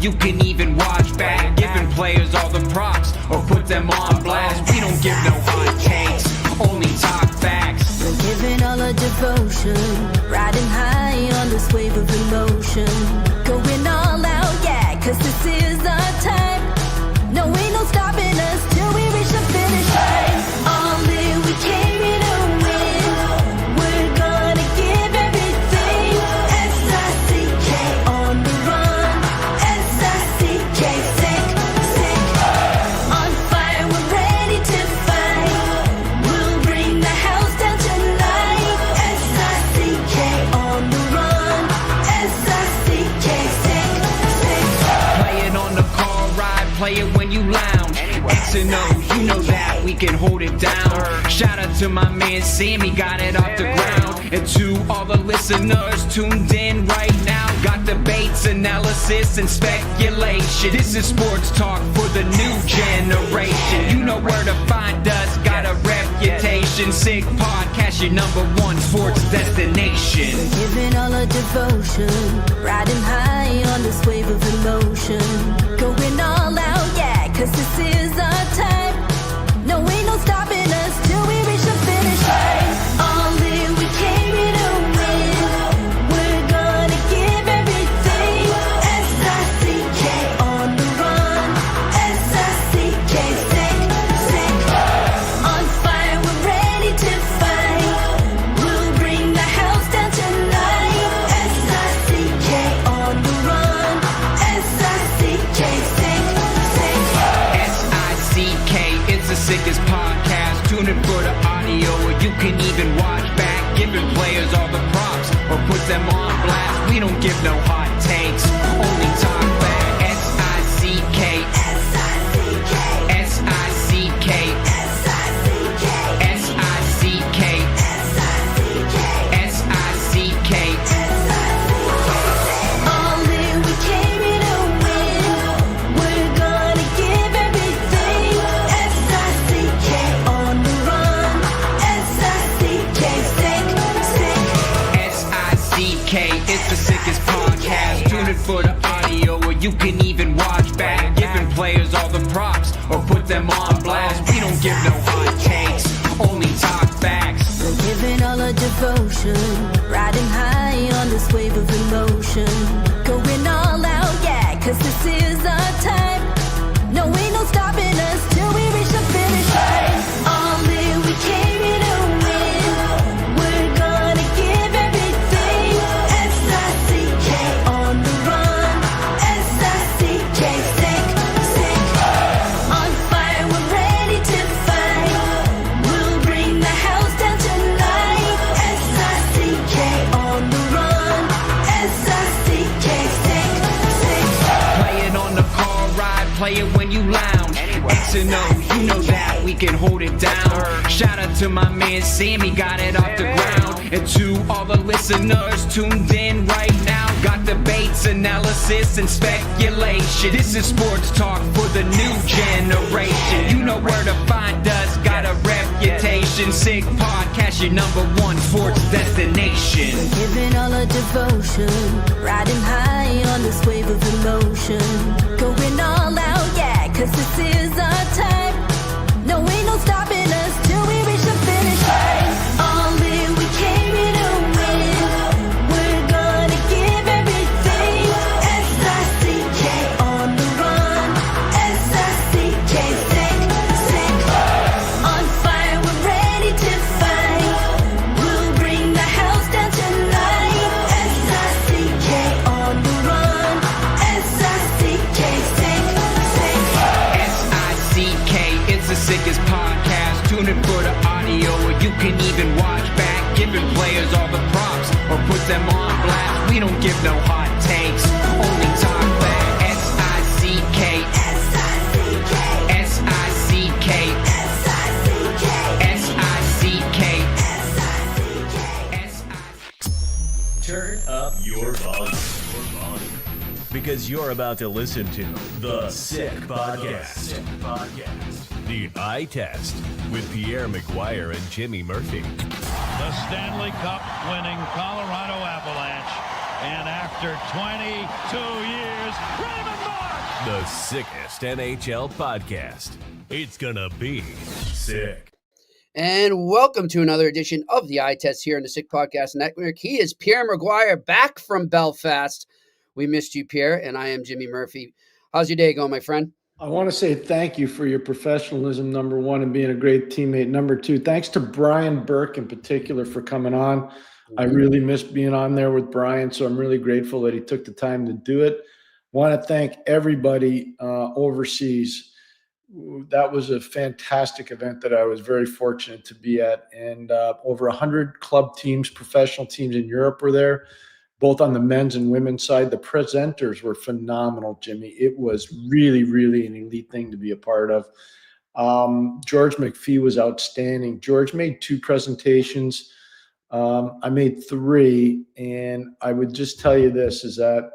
you can even watch back. Giving players all the props or put them on blast. We don't give no hot takes, only talk facts. We're giving all our devotion, riding high on this wave of emotion. Going all out, yeah, cause this is our time. No, ain't no stopping us till we reach the finish line. All in, we came here to win. We're gonna give everything. S-I-C-K on the run. S-I-C-K, sick, sick. On fire, we're ready to fight. We'll bring the house down tonight. S-I-C-K on the run. S-I-C-K, sick, sick. Play it on the car ride, play it when you lounge. X and O, you know that we can hold it down. Shout out to my man Sammy, got it off the ground. And to all the listeners tuned in right now, got debates, analysis, and speculation. This is sports talk for the new generation. You know where to find us, got a reputation. Sick podcast, your #1 sports destination. We're giving all our devotion, riding high on this wave of emotion. Going all out, yeah, cause this is our time. No, ain't no stopping us till we reach the finish line. All in, we came here to win. We're gonna give everything. S-I-C-K on the run. S-I-C-K, sick, sick. On fire, we're ready to fight. We'll bring the house down tonight. S-I-C-K on the run. S-I-C-K, sick, sick. S-I-C-K, it's the sickest podcast. Tune in for the audio, or you can even watch back. Giving players all the props or put them on blast. We don't give no hot takes, only talk back. S-I-C-K, S-I-C-K, S-I-C-K, S-I-C-K, S-I-C-K, S-I-C-K, S-I-C-K. All in, we came here to win. We're gonna give everything. S-I-C-K on the run. S-I-C-K, sick, sick. S-I-C-K, it's the sickest podcast. Tune in for the audio, or you can even watch back. Giving players all the props or put them on blast. We don't give no hot takes, only talk facts. We're giving all our devotion, riding high on this wave of emotion. Going all out, yeah, cause this is our time. No, ain't no stopping us till we reach the finish line. All in, we came here to win. We're gonna give everything. S-I-C-K on the run. S-I-C-K, sick, sick. On fire, we're ready to fight. We'll bring the house down tonight. S-I-C-K on the run. S-I-C-K, sick, sick. Play it on the car ride, play it when you lounge. X and O, you know that we can hold it down. Shout out to my man Sammy, got it off the ground. And to all the listeners tuned in right now, got debates, analysis, and speculation. This is sports talk for the new generation. You know where to find us, got a reputation. Sick podcast, your #1 sports destination. We're giving all our devotion, riding high on this wave of emotion. Going all out, yeah, cause this is our time. No, ain't no stopping us till we reach the finish line. All in, we came here to win. We're gonna give everything. S-I-C-K on the run. S-I-C-K, sick, sick. On fire, we're ready to fight. We'll bring the house down tonight. S-I-C-K on the run. S-I-C-K, sick, sick. S-I-C-K, it's the sickest podcast. Tune in for the audio, or you can even watch back. Giving players all the props or put them on blast. We don't give no hot takes, only talk back. S-I-C-K, S-I-C-K, S-I-C-K, S-I-C-K, S-I-C-K, S-I-C-K. Turn up your volume. Because you're about to listen to The Sick Podcast. The Eye Test with Pierre McGuire and Jimmy Murphy. The Stanley Cup winning Colorado Avalanche. And after 22 years, Raymond Moore The sickest NHL podcast. It's gonna be sick. And welcome to another edition of the Eye Test here on the Sick Podcast Network. He is Pierre McGuire, back from Belfast. We missed you, Pierre, and I am Jimmy Murphy. How's your day going, my friend? I want to say thank you for your professionalism, number one, and being a great teammate. Number two, thanks to Brian Burke in particular for coming on. I really missed being on there with Brian, so I'm really grateful that he took the time to do it. Want to thank everybody overseas. That was a fantastic event that I was very fortunate to be at. And over 100 club teams, professional teams in Europe were there, both on the men's and women's side. The presenters were phenomenal, Jimmy. It was really, really an elite thing to be a part of. George McPhee was outstanding. George made 2 presentations. I made 3. And I would just tell you this, is that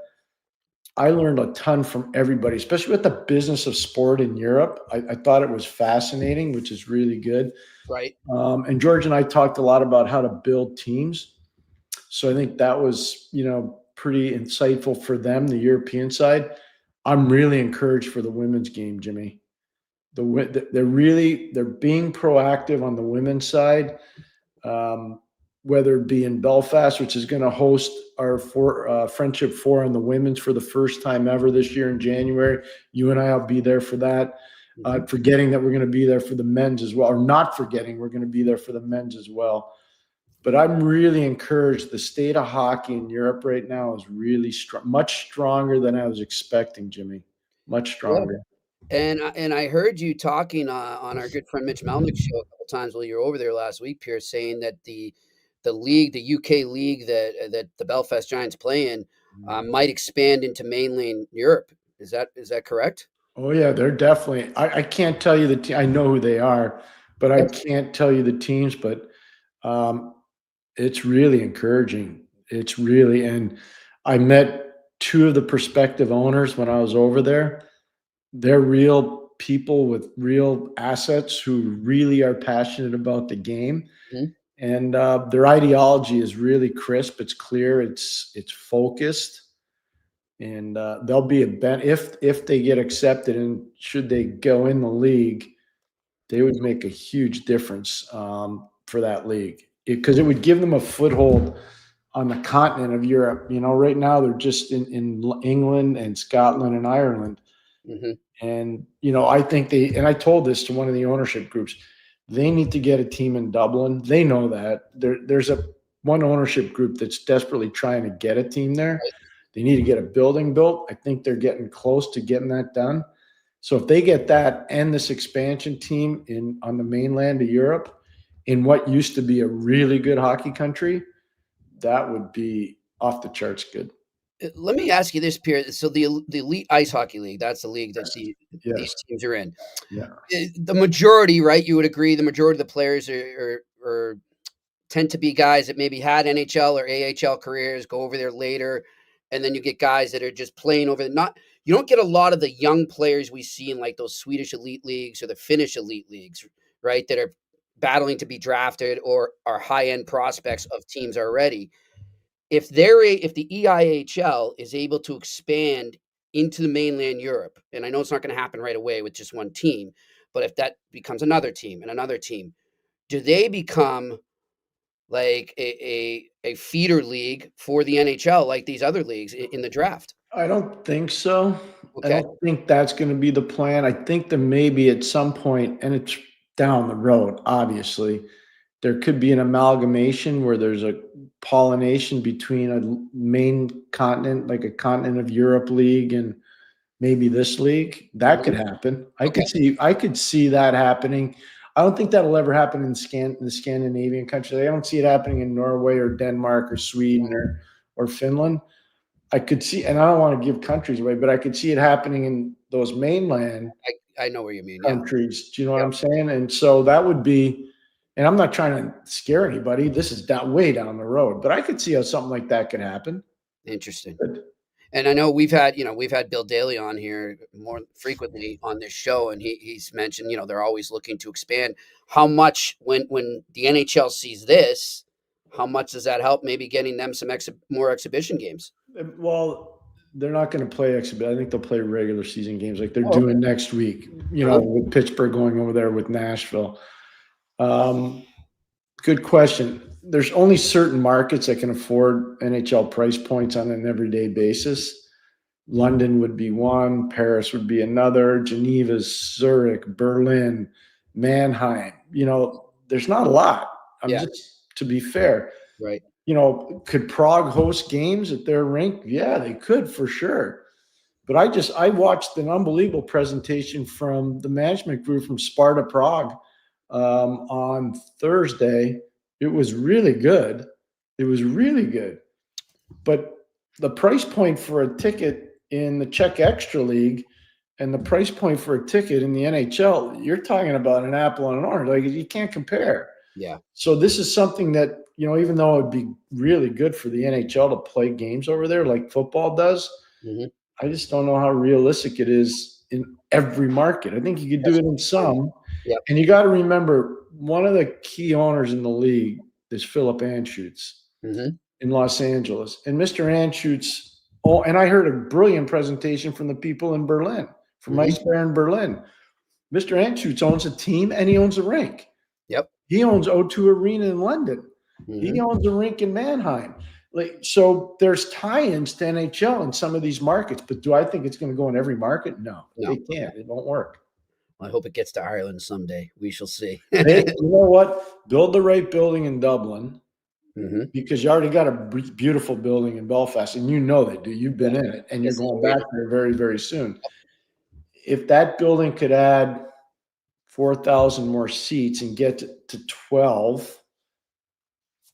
I learned a ton from everybody, especially with the business of sport in Europe. I thought it was fascinating, which is really good. Right. And George and I talked a lot about how to build teams. So I think that was, pretty insightful for them, the European side. I'm really encouraged for the women's game, Jimmy. They're being proactive on the women's side. Whether it be in Belfast, which is going to host our Friendship 4 on the women's for the first time ever this year in January. You and I will be there for that. Forgetting that we're going to be there for the men's as well, or not forgetting we're going to be there for the men's as well. But I'm really encouraged. The state of hockey in Europe right now is really strong, much stronger than I was expecting, Jimmy. Much stronger. And I heard you talking on our good friend Mitch Melnick's show a couple times while you were over there last week, Pierce, saying that the league, the UK league that the Belfast Giants play in, might expand into mainland Europe. Is that correct? Oh yeah, they're definitely. I can't tell you the team. I know who they are, but I can't tell you the teams. But it's really encouraging. It's really, and I met 2 of the prospective owners when I was over there. They're real people with real assets who really are passionate about the game. Mm-hmm. And their ideology is really crisp. It's clear. It's focused, and they'll be if they get accepted, and should they go in the league, they would make a huge difference for that league, because it would give them a foothold on the continent of Europe. Right now they're just in England and Scotland and Ireland, and I think and I told this to one of the ownership groups. They need to get a team in Dublin. They know that. There's one ownership group that's desperately trying to get a team there. They need to get a building built. I think they're getting close to getting that done. So if they get that and this expansion team on the mainland of Europe, in what used to be a really good hockey country, that would be off the charts good. Let me ask you this, Pierre. So the Elite Ice Hockey League, that's the league that these teams are in. Yeah. The majority, right? You would agree the majority of the players are tend to be guys that maybe had NHL or AHL careers, go over there later, and then you get guys that are just playing over there. You don't get a lot of the young players we see in like those Swedish elite leagues or the Finnish elite leagues, right? That are battling to be drafted or are high-end prospects of teams already. If the EIHL is able to expand into the mainland Europe, and I know it's not going to happen right away with just one team, but if that becomes another team and another team, do they become like a feeder league for the NHL like these other leagues in the draft? I don't think so. Okay. I don't think that's going to be the plan. I think there may be at some point, and it's down the road, obviously, there could be an amalgamation where there's a pollination between a main continent, like a continent of Europe league, and maybe this league. That could happen. I could see that happening. I don't think that'll ever happen in the Scandinavian countries. I don't see it happening in Norway or Denmark or Sweden or Finland. I could see, and I don't want to give countries away, but I could see it happening in those mainland I know what you mean. countries. Yeah. Do you know what I'm saying? And so that would be, and I'm not trying to scare anybody. This is way down the road, but I could see how something like that could happen. Interesting. Good. And I know we've had Bill Daly on here more frequently on this show, and he's mentioned, they're always looking to expand. How much, when the NHL sees this, how much does that help maybe getting them some more exhibition games? Well, they're not going to play exhibition. I think they'll play regular season games like they're Oh, doing next week. With Pittsburgh going over there with Nashville. Good question. There's only certain markets that can afford NHL price points on an everyday basis. London would be one, Paris would be another, Geneva, Zurich, Berlin, Mannheim. There's not a lot. Just to be fair. Right. Could Prague host games at their rink? Yeah, they could for sure. But I watched an unbelievable presentation from the management group from Sparta Prague on Thursday. It was really good. But the price point for a ticket in the Czech Extra League and the price point for a ticket in the NHL, you're talking about an apple and an orange. Like, you can't compare. Yeah. So this is something that, even though it would be really good for the NHL to play games over there like football does, I just don't know how realistic it is in every market. I think you could do it in some. Yep. And you got to remember, one of the key owners in the league is Philip Anschutz in Los Angeles. And Mr. Anschutz, and I heard a brilliant presentation from the people in Berlin, from Ice Bear in Berlin. Mr. Anschutz owns a team and he owns a rink. Yep. He owns O2 Arena in London. He owns a rink in Mannheim. So there's tie-ins to NHL in some of these markets, but do I think it's going to go in every market? No, they can't. It won't work. I hope it gets to Ireland someday. We shall see. Hey, you know what? Build the right building in Dublin because you already got a beautiful building in Belfast, and they do. You've been in it, and you're going back there very, very soon. If that building could add 4,000 more seats and get to 12,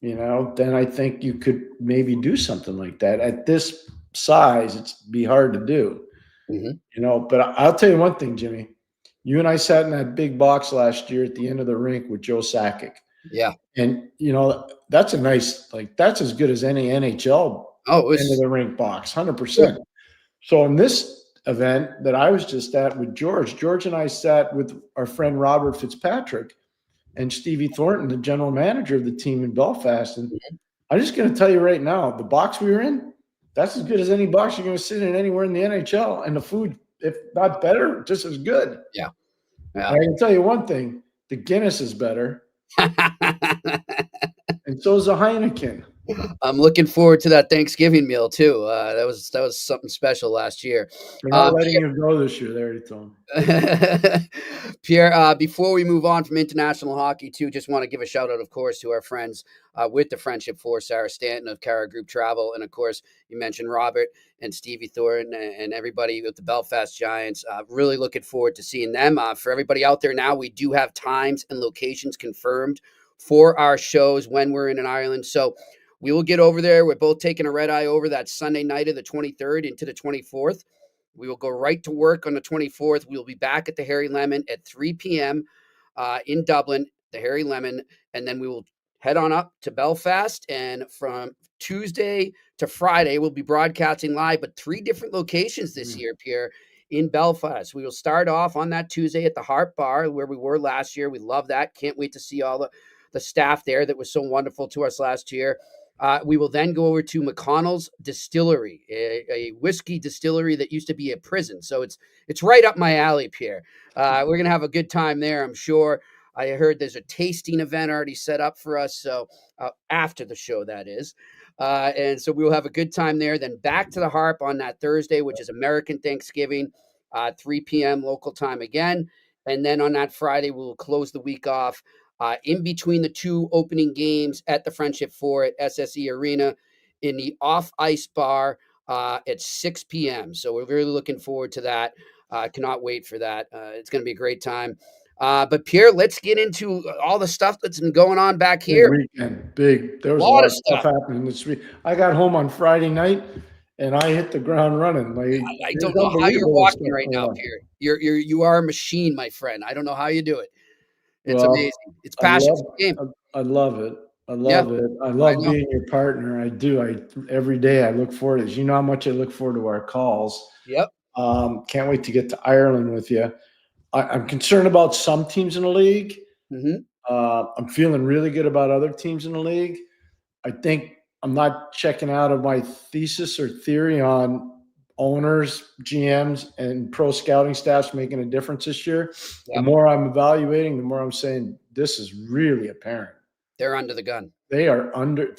then I think you could maybe do something like that. At this size, it'd be hard to do, but I'll tell you one thing, Jimmy. You and I sat in that big box last year at the end of the rink with Joe Sakic. Yeah. And, that's a nice, that's as good as any NHL end of the rink box, 100%. So in this event that I was just at with George and I sat with our friend Robert Fitzpatrick and Stevie Thornton, the general manager of the team in Belfast. And I'm just going to tell you right now, the box we were in, that's as good as any box you're going to sit in anywhere in the NHL. And the food, if not better, just as good. Yeah. I can tell you one thing, the Guinness is better. And so is the Heineken. I'm looking forward to that Thanksgiving meal too. That was something special last year. We're not letting you go this year. There you go. Pierre, before we move on from international hockey too, just want to give a shout out, of course, to our friends with the Friendship Force, Sarah Stanton of Cara Group Travel. And of course, you mentioned Robert and Stevie Thornton and everybody with the Belfast Giants. Really looking forward to seeing them. For everybody out there now, we do have times and locations confirmed for our shows when we're in Ireland. So we will get over there. We're both taking a red eye over that Sunday night of the 23rd into the 24th. We will go right to work on the 24th. We will be back at the Harry Lemon at 3 p.m. In Dublin, the Harry Lemon, and then we will head on up to Belfast. And from Tuesday to Friday, we'll be broadcasting live, but 3 different locations this year, Pierre, in Belfast. We will start off on that Tuesday at the Harp Bar, where we were last year. We love that. Can't wait to see all the staff there that was so wonderful to us last year. We will then go over to McConnell's Distillery, a whiskey distillery that used to be a prison. So it's right up my alley, Pierre. We're going to have a good time there, I'm sure. I heard there's a tasting event already set up for us. So after the show, that is. And so we will have a good time there. Then back to the Harp on that Thursday, which is American Thanksgiving, 3 p.m. local time again. And then on that Friday, we'll close the week off in between the 2 opening games at the Friendship Four at SSE Arena in the off-ice bar at 6 p.m. So we're really looking forward to that. Cannot wait for that. It's going to be a great time. But Pierre, let's get into all the stuff that's been going on back here. Big. There was a lot of stuff happening this week. I got home on Friday night and I hit the ground running. I don't know how you're walking right now, Pierre. You are a machine, my friend. I don't know how you do it. It's amazing. It's passion for the game. I love it. I love it. I love being your partner. I do. Every day I look forward to it. You know how much I look forward to our calls. Yep. Can't wait to get to Ireland with you. I'm concerned about some teams in the league. I'm feeling really good about other teams in the league. I think I'm not checking out of my thesis or theory on owners, GMs, and pro scouting staffs making a difference this year, the Yep. more I'm evaluating, the more I'm saying this is really apparent. They're under the gun. They are under.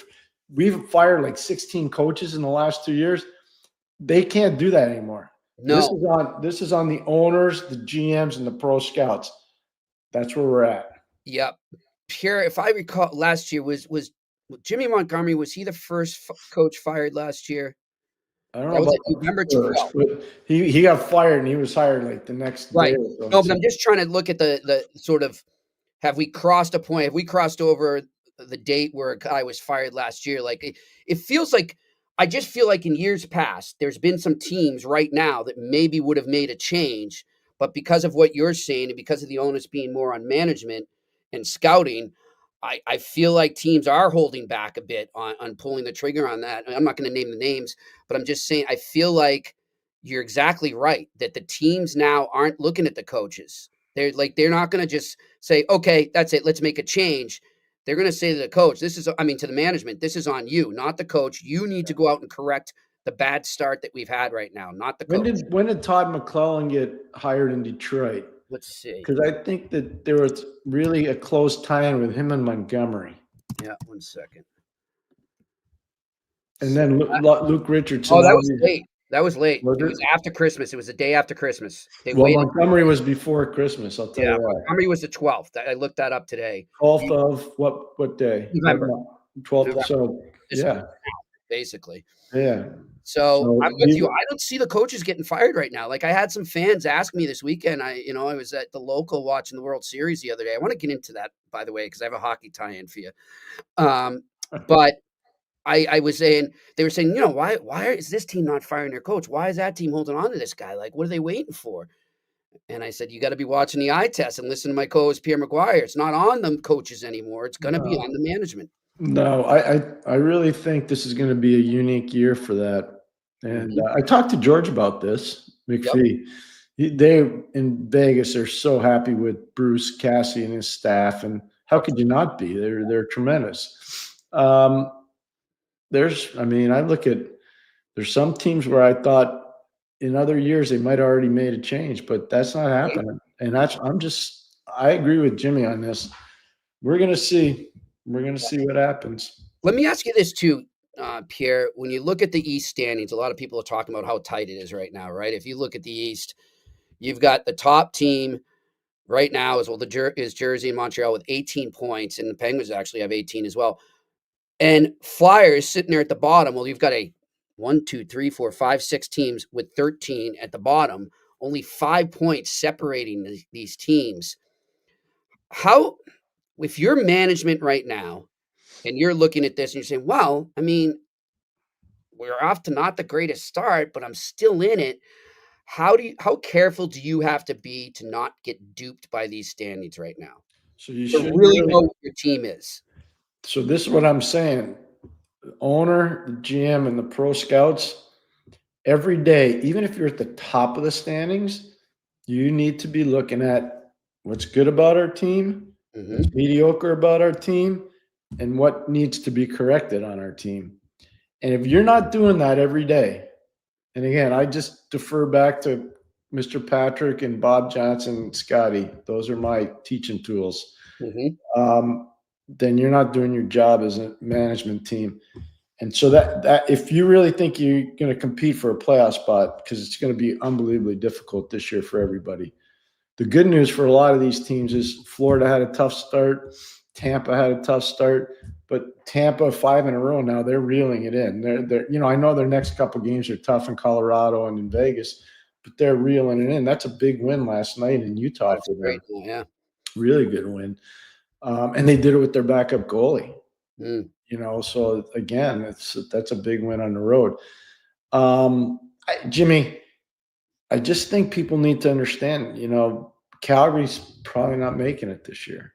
We've fired like 16 coaches in the last 2 years. They can't do that anymore. No. This is on the owners, the GMs, and the pro scouts. That's where we're at. Yep. Pierre, if I recall, last year was Jimmy Montgomery, was he the first coach fired last year? I don't That know was about November first, 12th. but he got fired and he was hired like the next Right. day. Or so. No, but I'm just trying to look at the sort of, have we crossed a point? Have we crossed over the date where a guy was fired last year? Like it feels like, I just feel like in years past, there's been some teams right now that maybe would have made a change, but because of what you're saying and because of the onus being more on management and scouting, I feel like teams are holding back a bit on pulling the trigger on that. I'm not going to name the names, but I'm just saying I feel like you're exactly right that the teams now aren't looking at the coaches. They're not going to just say, okay, that's it, let's make a change. They're going to say to the coach, to the management, this is on you, not the coach. You need to go out and correct the bad start that we've had right now, not the coach. When did Todd McClellan get hired in Detroit? Let's see. Because I think that there was really a close tie-in with him and Montgomery. Yeah, 1 second. And then Luke Richardson. Oh, that was late. That was late. Was it was after Christmas. It was the day after Christmas. Montgomery was before Christmas, I'll tell you that. Montgomery was the 12th. I looked that up today. 12th of what day? November. 12th. So, yeah. Basically. Yeah. So I'm with you. I don't see the coaches getting fired right now. Like I had some fans ask me this weekend. I was at the local watching the World Series the other day. I want to get into that, by the way, because I have a hockey tie-in for you. But I was saying, they were saying, why is this team not firing their coach? Why is that team holding on to this guy? Like, what are they waiting for? And I said, you got to be watching the eye test and listen to my co-host Pierre McGuire. It's not on them coaches anymore. It's going to be on the management. No, I really think this is going to be a unique year for that. And I talked to George about this, McPhee. Yep. They in Vegas are so happy with Bruce Cassidy and his staff, and how could you not be? They're tremendous. I look at, there's some teams where I thought in other years they might have already made a change, but that's not happening. And I agree with Jimmy on this. We're going to see. We're going to see what happens. Let me ask you this too, Pierre. When you look at the East standings, a lot of people are talking about how tight it is right now, right? If you look at the East, you've got the top team right now is Jersey and Montreal with 18 points, and the Penguins actually have 18 as well. And Flyers sitting there at the bottom. Well, you've got 6 teams with 13 at the bottom, only 5 points separating these teams. If you're management right now and you're looking at this and you're saying, well, we're off to not the greatest start, but I'm still in it. How careful do you have to be to not get duped by these standings right now? So you should really know what your team is. So this is what I'm saying. The owner, the GM, and the pro scouts, every day, even if you're at the top of the standings, you need to be looking at what's good about our team, what's mediocre about our team, and what needs to be corrected on our team. And if you're not doing that every day, and again, I just defer back to Mr. Patrick and Bob Johnson and Scotty. Those are my teaching tools. Then you're not doing your job as a management team. And so that if you really think you're going to compete for a playoff spot, because it's going to be unbelievably difficult this year for everybody. The good news for a lot of these teams is Florida had a tough start. Tampa had a tough start, but Tampa 5 in a row now, they're reeling it in. They're I know their next couple games are tough in Colorado and in Vegas, but they're reeling it in. That's a big win last night in Utah for them. Great, yeah. Really good win. And they did it with their backup goalie. So again, that's a big win on the road. Jimmy, I just think people need to understand, Calgary's probably not making it this year.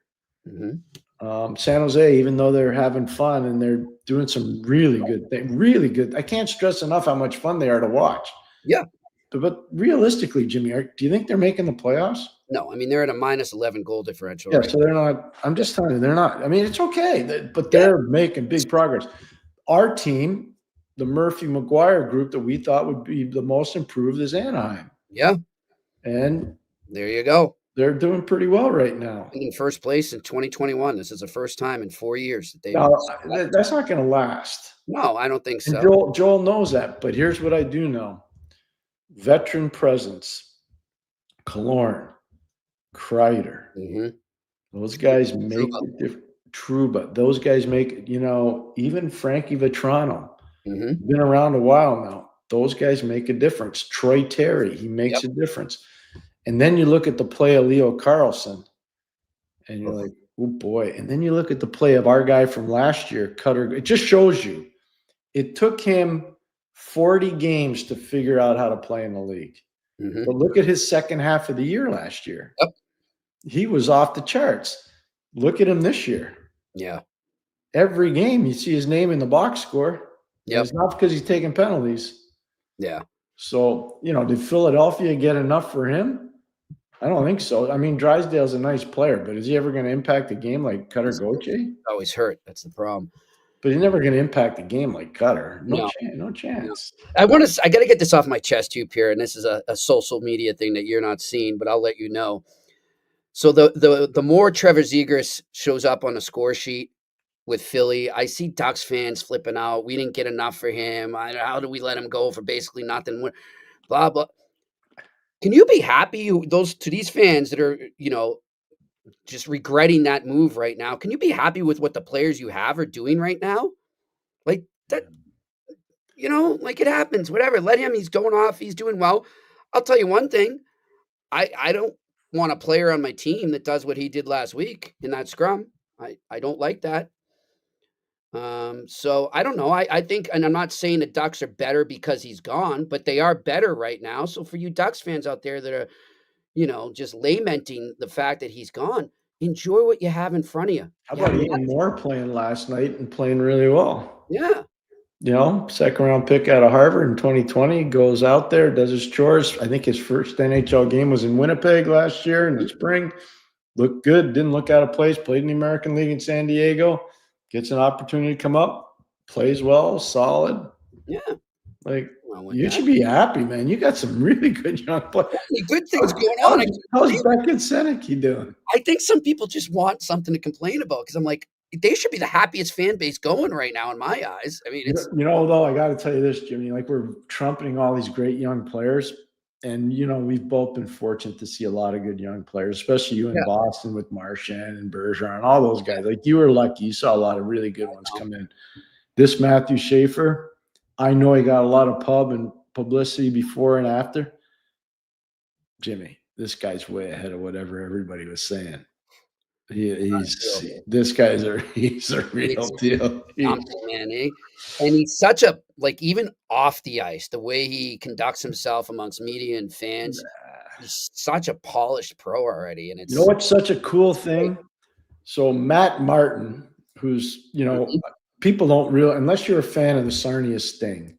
San Jose, even though they're having fun and they're doing some really good things, really good. I can't stress enough how much fun they are to watch. Yeah. But realistically, Jimmy, do you think they're making the playoffs? No, they're at a -11 goal differential. Yeah, right? so they're not. I'm just telling you, they're not. It's okay, but they're making big progress. Our team, the Murphy McGuire group that we thought would be the most improved is Anaheim. Yeah, And there you go. they're doing pretty well right now. In first place in 2021. This is the first time in 4 years that they've. Now, that's not going to last. No, I don't think And so. Joel knows that. But here's what I do know. Veteran presence, Killorn, Kreider. Mm-hmm. Those guys make it different. Trouba. Those guys make, even Frankie Vetrano. Mm-hmm. Been around a while now. Those guys make a difference. Troy Terry, he makes a difference. And then you look at the play of Leo Carlson, and you're like, oh boy. And then you look at the play of our guy from last year, Cutter. It just shows you. It took him 40 games to figure out how to play in the league. Mm-hmm. But look at his second half of the year last year. Yep. He was off the charts. Look at him this year. Yeah. Every game you see his name in the box score. Yep. It's not because he's taking penalties. Yeah. So, did Philadelphia get enough for him? I don't think so. I mean, Drysdale's a nice player, but is he ever going to impact a game like Cutter Gauthier? Always hurt. That's the problem. But he's never going to impact a game like Cutter. No chance. I got to get this off my chest too, Pierre, and this is a social media thing that you're not seeing, but I'll let you know. So the more Trevor Zegras shows up on the score sheet with Philly, I see Ducks fans flipping out. We didn't get enough for him. How do we let him go for basically nothing? Blah, blah. Can you be happy to these fans that are, just regretting that move right now? Can you be happy with what the players you have are doing right now? Like that, like it happens, whatever. Let him, he's going off. He's doing well. I'll tell you one thing. I don't want a player on my team that does what he did last week in that scrum. I don't like that. So I don't know. I think, and I'm not saying the Ducks are better because he's gone, but they are better right now. So for you Ducks fans out there that are, just lamenting the fact that he's gone, enjoy what you have in front of you. How about Ian Moore playing last night and playing really well? Yeah. Second round pick out of Harvard in 2020, goes out there, does his chores. I think his first NHL game was in Winnipeg last year in the spring. Looked good, didn't look out of place, played in the American League in San Diego, gets an opportunity to come up, plays well, solid. Yeah. You should be happy, man. You got some really good young players. Good things going on. How's Beckett Seneke doing? I think some people just want something to complain about because I'm like, they should be the happiest fan base going right now in my eyes. I mean, it's though, I got to tell you this, Jimmy, we're trumpeting all these great young players. And, we've both been fortunate to see a lot of good young players, especially you in Boston with Marchand and Bergeron and all those guys. You were lucky. You saw a lot of really good ones come in. This Matthew Schaefer, I know he got a lot of pub and publicity before and after. Jimmy, this guy's way ahead of whatever everybody was saying. He's a real deal. Man, eh? And he's such a, even off the ice, the way he conducts himself amongst media and fans, he's such a polished pro already. And it's what's such a cool thing? So Matt Martin, who's, people don't realize, unless you're a fan of the Sarnia Sting,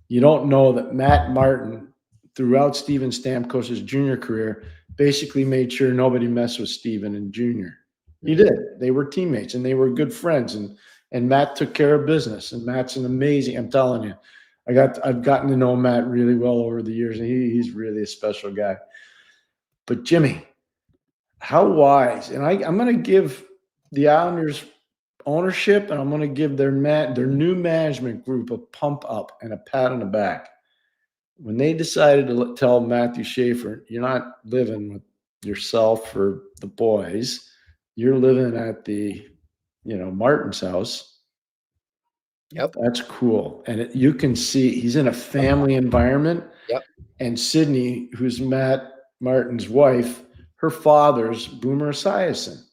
you don't know that Matt Martin, throughout Steven Stamkos's junior career, basically made sure nobody messed with Steven in junior. He did. They were teammates and they were good friends, and Matt took care of business. And Matt's an amazing. I'm telling you, I've gotten to know Matt really well over the years, and he's really a special guy. But Jimmy, how wise! And I'm going to give the Islanders ownership, and I'm going to give their new management group a pump up and a pat on the back when they decided to tell Matthew Schaefer, "You're not living with yourself or the boys. You're living at the, Martin's house." Yep. That's cool. And you can see he's in a family environment. Yep. And Sydney, who's Matt Martin's wife, her father's Boomer Esiason.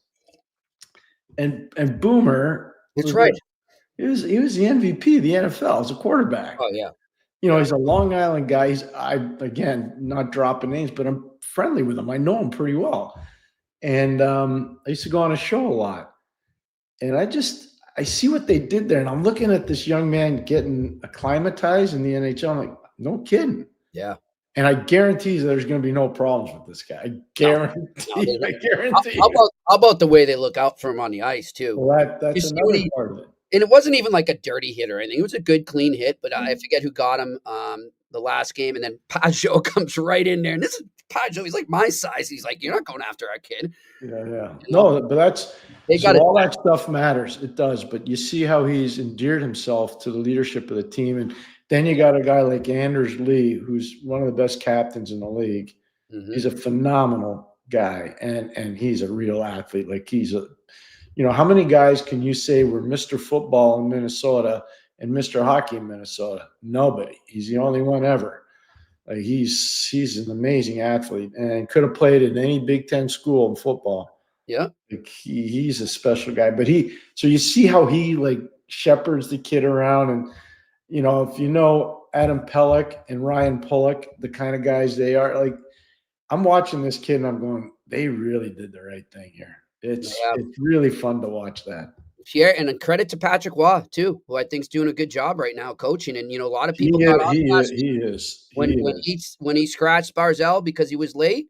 And Boomer. That's right. He was the MVP of the NFL as a quarterback. Oh, yeah. He's a Long Island guy. Again, not dropping names, but I'm friendly with him. I know him pretty well. And I used to go on a show a lot. And I see what they did there. And I'm looking at this young man getting acclimatized in the NHL. I'm like, no kidding. Yeah. And I guarantee you there's going to be no problems with this guy. I guarantee. How about the way they look out for him on the ice, too? Well, that's another part of it. And it wasn't even like a dirty hit or anything. It was a good, clean hit, but I forget who got him the last game. And then Pajot comes right in there. And this is Pajot. He's like my size. He's like, you're not going after our kid. Yeah. No, but that's They got all that stuff matters. It does. But you see how he's endeared himself to the leadership of the team. And then you got a guy like Anders Lee, who's one of the best captains in the league. Mm-hmm. He's a phenomenal guy, and he's a real athlete. Like he's a, how many guys can you say were Mr. Football in Minnesota and Mr. Hockey in Minnesota? Nobody. He's the only one ever. Like he's an amazing athlete and could have played in any Big Ten school in football. Yeah. Like he's a special guy. But so you see how he like shepherds the kid around, and if you know Adam Pellick and Ryan Pullock, the kind of guys they are, like I'm watching this kid and I'm going, they really did the right thing here. It's really fun to watch that. Pierre, and credit to Patrick Waugh too, who I think's doing a good job right now coaching. And a lot of people he is when he scratched Barzell because he was late.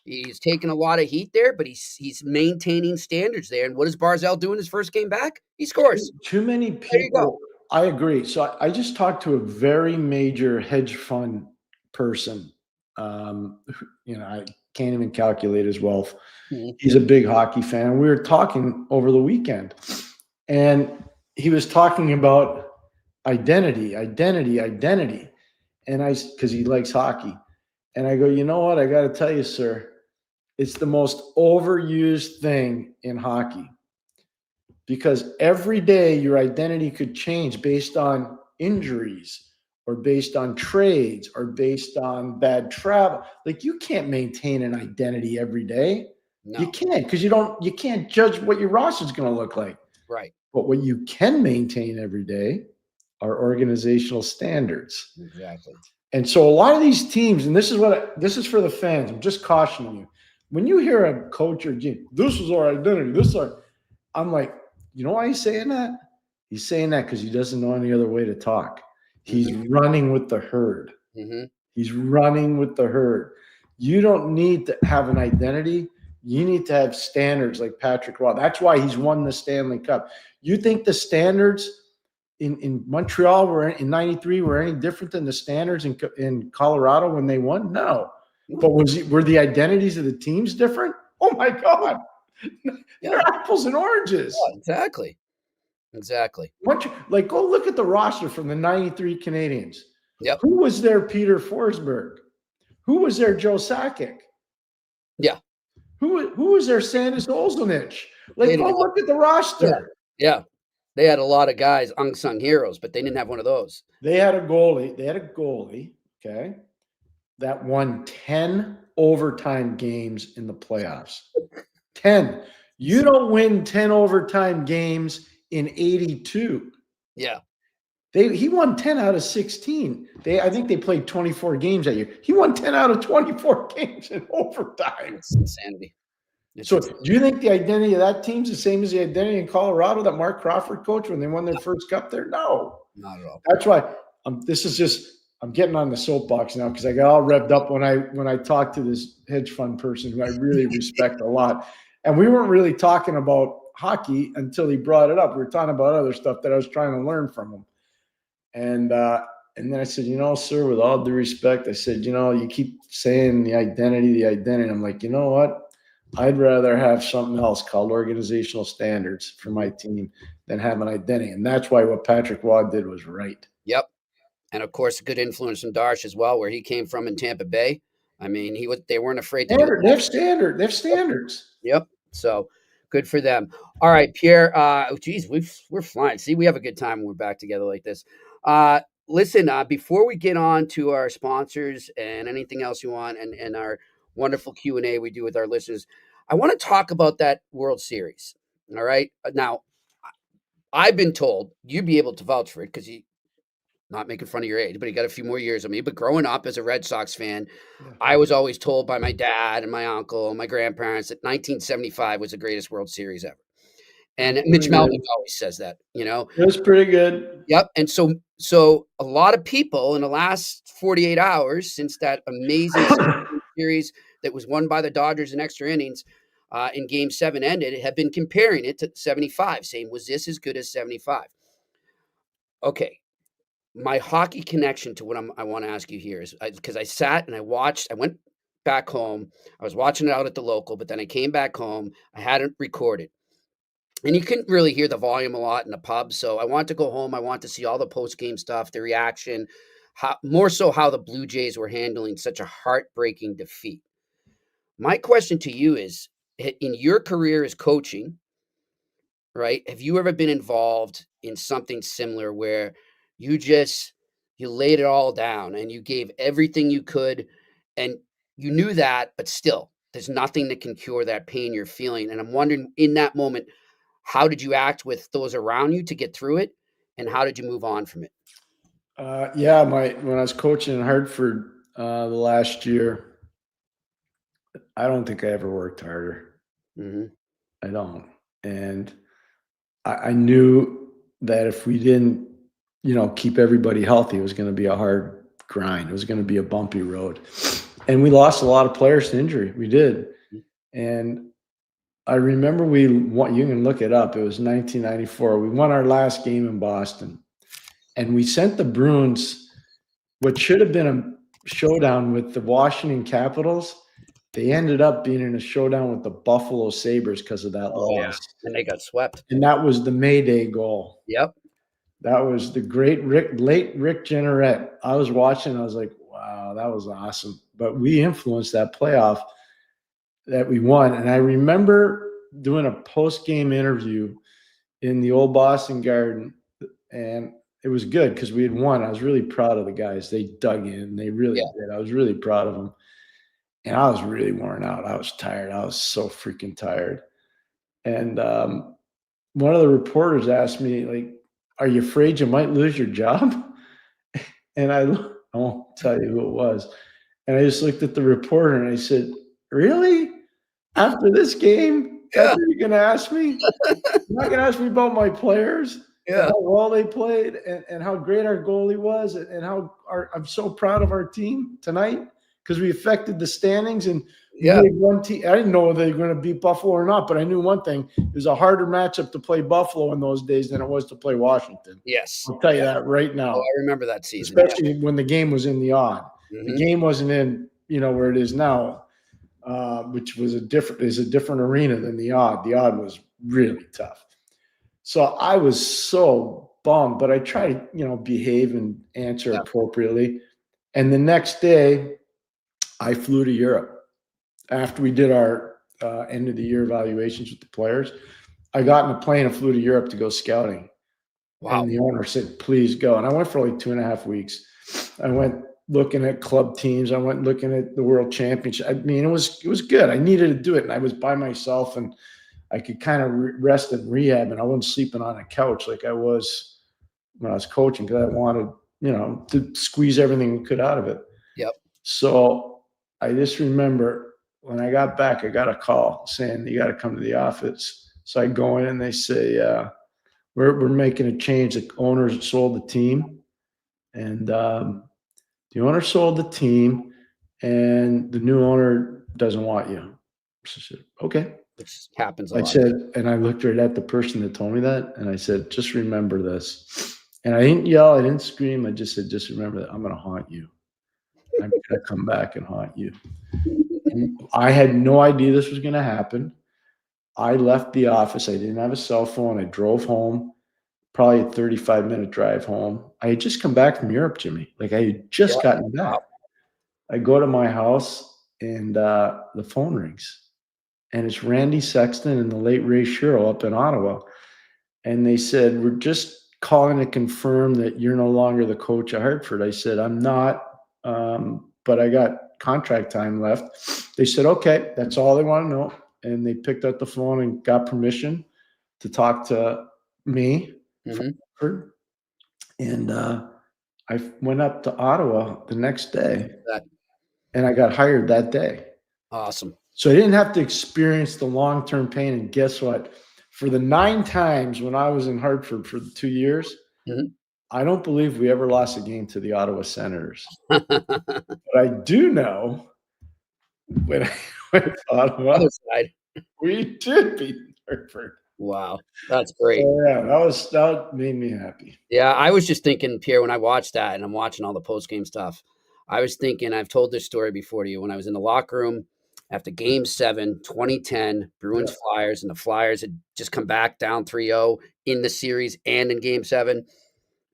He's taking a lot of heat there, but he's maintaining standards there. And what does Barzell do in his first game back? He scores. Too many people. I agree. So I just talked to a very major hedge fund person. I can't even calculate his wealth. Mm-hmm. He's a big hockey fan. We were talking over the weekend, and he was talking about identity. And because he likes hockey. And I go, you know what? I got to tell you, sir, it's the most overused thing in hockey, because every day your identity could change based on injuries or based on trades or based on bad travel. Like you can't maintain an identity every day. No. You can't, because you can't judge what your roster is going to look like. Right. But what you can maintain every day are organizational standards. Exactly. And so a lot of these teams, and this is for the fans, I'm just cautioning you. When you hear a coach or GM, this is our identity, I'm like, you know why he's saying that? He's saying that because he doesn't know any other way to talk. He's running with the herd. Mm-hmm. He's running with the herd. You don't need to have an identity. You need to have standards like Patrick Waugh. That's why he's won the Stanley Cup. You think the standards in Montreal in 93 were any different than the standards in Colorado when they won? No. But were the identities of the teams different? Oh, my God. They're apples and oranges. Yeah, exactly. Go look at the roster from the 93 Canadiens. Yep. Who was there? Peter Forsberg. Who was there? Joe Sakic. Yeah. Who was there? Sandis Olsonich. Go look at the roster. Yeah. They had a lot of guys, unsung heroes, but they didn't have one of those. They had a goalie, okay, that won 10 overtime games in the playoffs. 10. You don't win 10 overtime games in 82. Yeah. He won 10 out of 16. I think they played 24 games that year. He won 10 out of 24 games in overtime. It's insanity. Do you think the identity of that team's the same as the identity in Colorado that Mark Crawford coached when they won their first cup there? No. Not at all. That's why I'm getting on the soapbox now, because I got all revved up when I talked to this hedge fund person who I really respect a lot. And we weren't really talking about hockey until he brought it up. We were talking about other stuff that I was trying to learn from him. And then I said, sir, with all due respect, I said, you keep saying the identity. I'm like, you know what? I'd rather have something else called organizational standards for my team than have an identity. And that's why what Patrick Waugh did was right. Yep. And of course, a good influence from Darsh as well, where he came from in Tampa Bay. I mean, they weren't afraid to do it. They have standards. Yep. So good for them. All right, Pierre. We're flying. See, we have a good time when we're back together like this. Listen, before we get on to our sponsors and anything else you want, and our wonderful Q&A we do with our listeners, I want to talk about that World Series. All right. Now, I've been told you'd be able to vouch for it because not making fun of your age, but you got a few more years on me. But growing up as a Red Sox fan, I was always told by my dad and my uncle and my grandparents that 1975 was the greatest World Series ever. And Mitch Melnick always says that, It was pretty good. Yep. And so a lot of people in the last 48 hours since that amazing series that was won by the Dodgers in extra innings in Game 7 ended have been comparing it to 75, saying, was this as good as 75? Okay. My hockey connection to what I want to ask you here is because I sat and I watched. I went back home. I was watching it out at the local, but then I came back home. I hadn't recorded, and you couldn't really hear the volume a lot in the pub. So I want to go home. I want to see all the post game stuff, the reaction, how more so how the Blue Jays were handling such a heartbreaking defeat. My question to you is: in your career as coaching, right? Have you ever been involved in something similar where you just you laid it all down and you gave everything you could and you knew that, but still there's nothing that can cure that pain you're feeling. And I'm wondering in that moment, how did you act with those around you to get through it? And how did you move on from it? Yeah, when I was coaching in Hartford the last year, I don't think I ever worked harder. Hmm. I don't. And I knew that if we didn't, keep everybody healthy, it was going to be a hard grind. It was going to be a bumpy road. And we lost a lot of players to injury. We did. And I remember we won, you can look it up. It was 1994. We won our last game in Boston. And we sent the Bruins what should have been a showdown with the Washington Capitals. They ended up being in a showdown with the Buffalo Sabres because of that loss. And they got swept. And that was the Mayday goal. Yep. That was the great late Rick Jenneret. I was watching. I was like, wow, that was awesome. But we influenced that playoff that we won. And I remember doing a post-game interview in the old Boston Garden. And it was good because we had won. I was really proud of the guys. They dug in. They really did. I was really proud of them. And I was really worn out. I was tired. I was so freaking tired. And one of the reporters asked me, like, are you afraid you might lose your job? And I won't tell you who it was. And I just looked at the reporter and I said, really? After this game, that's what you're going to ask me? You're not going to ask me about my players? And how well they played and how great our goalie was and how I'm so proud of our team tonight because we affected the standings and we made one team. I didn't know whether they were going to beat Buffalo or not, but I knew one thing. It was a harder matchup to play Buffalo in those days than it was to play Washington. Yes. I'll tell you that right now. Oh, I remember that season. Especially when the game was in the odd. Mhm. The game wasn't in, where it is now, which was a different arena than the odd. The odd was really tough. So I was so bummed, but I tried to, behave and answer appropriately. And the next day, I flew to Europe. After we did our end of the year evaluations with the players, I got in a plane and flew to Europe to go scouting. Wow. And the owner said, please go. And I went for like 2.5 weeks. I went looking at club teams. I went looking at the world championship. I mean, it was good. I needed to do it. And I was by myself and I could kind of rest and rehab, and I wasn't sleeping on a couch like I was when I was coaching because I wanted, to squeeze everything we could out of it. Yep. So I just remember when I got back, I got a call saying, you got to come to the office. So I go in and they say, we're making a change. The owners sold the team, and the owner sold the team, and the new owner doesn't want you. So I said, okay. Which happens a lot. I said, and I looked right at the person that told me that, and I said, just remember this. And I didn't yell, I didn't scream. I just said, just remember that I'm going to haunt you. I'm going to come back and haunt you. And I had no idea this was going to happen. I left the office. I didn't have a cell phone. I drove home, probably a 35-minute drive home. I had just come back from Europe, Jimmy. Like I had just gotten back. I go to my house, and the phone rings. And it's Randy Sexton and the late Ray Shiro up in Ottawa. And they said, we're just calling to confirm that you're no longer the coach of Hartford. I said, I'm not, but I got contract time left. They said, okay, that's all they want to know. And they picked up the phone and got permission to talk to me. From Hartford. And I went up to Ottawa the next day, and I got hired that day. Awesome. So I didn't have to experience the long-term pain. And guess what? For the 9 times when I was in Hartford for the 2 years, I don't believe we ever lost a game to the Ottawa Senators. But I do know when I went to Ottawa, we did beat Hartford. Wow, that's great. So yeah, that made me happy. Yeah, I was just thinking, Pierre, when I watched that, and I'm watching all the post game stuff, I was thinking, I've told this story before to you, when I was in the locker room after Game 7, 2010, Bruins Yeah. Flyers, and the Flyers had just come back down 3-0 in the series and in Game 7.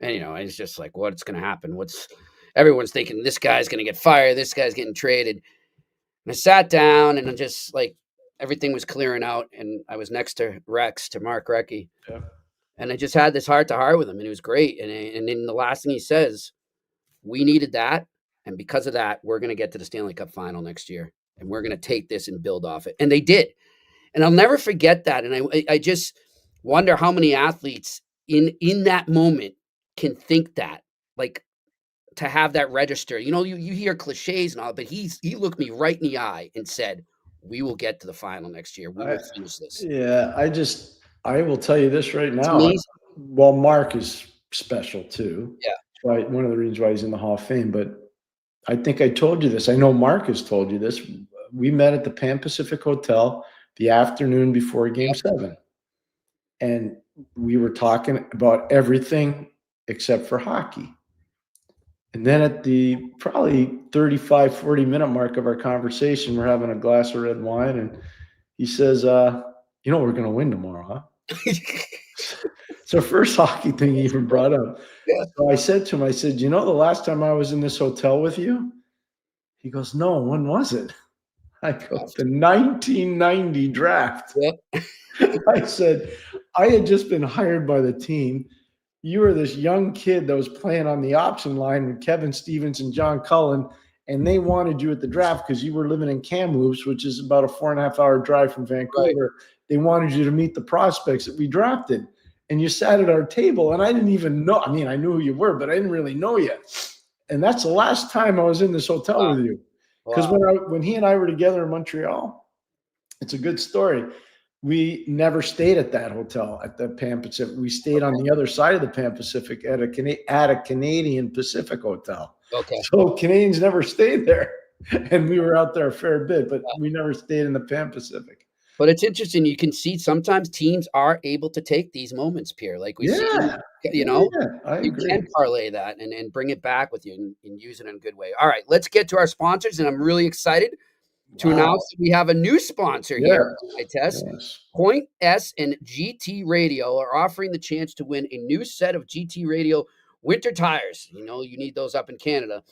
And, it's just like, what's going to happen? Everyone's thinking this guy's going to get fired. This guy's getting traded. And I sat down and I just like everything was clearing out. And I was next to Mark Recchi. Yeah. And I just had this heart to heart with him. And it was great. And then the last thing he says, we needed that. And because of that, we're going to get to the Stanley Cup final next year. And we're going to take this and build off it. And they did. And I'll never forget that. And I just wonder how many athletes in that moment can think that, like, to have that register. You hear cliches and all, but he looked me right in the eye and said, we will get to the final next year. We will finish this. Yeah, I will tell you this right It's now. amazing. Well, Mark is special too. Yeah. Right. One of the reasons why he's in the Hall of Fame. But I think I told you this. I know Mark has told you this. We met at the Pan Pacific Hotel the afternoon before Game 7. And we were talking about everything except for hockey. And then at the probably 35, 40-minute mark of our conversation, we're having a glass of red wine. And he says, we're going to win tomorrow, huh? So first hockey thing he even brought up. Yeah. So I said to him, the last time I was in this hotel with you? He goes, no, when was it? I go, the 1990 draft. Yep. I said, I had just been hired by the team. You were this young kid that was playing on the option line with Kevin Stevens and John Cullen, and they wanted you at the draft because you were living in Kamloops, which is about a 4.5-hour drive from Vancouver. Right. They wanted you to meet the prospects that we drafted. And you sat at our table, and I didn't even know. I mean, I knew who you were, but I didn't really know you. And that's the last time I was in this hotel with you. Because when he and I were together in Montreal, it's a good story. We never stayed at that hotel at the Pan Pacific. We stayed on the other side of the Pan Pacific at a Canadian Pacific hotel. Okay. So Canadians never stayed there. And we were out there a fair bit, but we never stayed in the Pan Pacific. But it's interesting. You can see sometimes teams are able to take these moments, Pierre. Like we see, you can parlay that and bring it back with you and use it in a good way. All right, let's get to our sponsors. And I'm really excited to announce that we have a new sponsor here at iTest. Yes. Point S and GT Radio are offering the chance to win a new set of GT Radio winter tires. You need those up in Canada,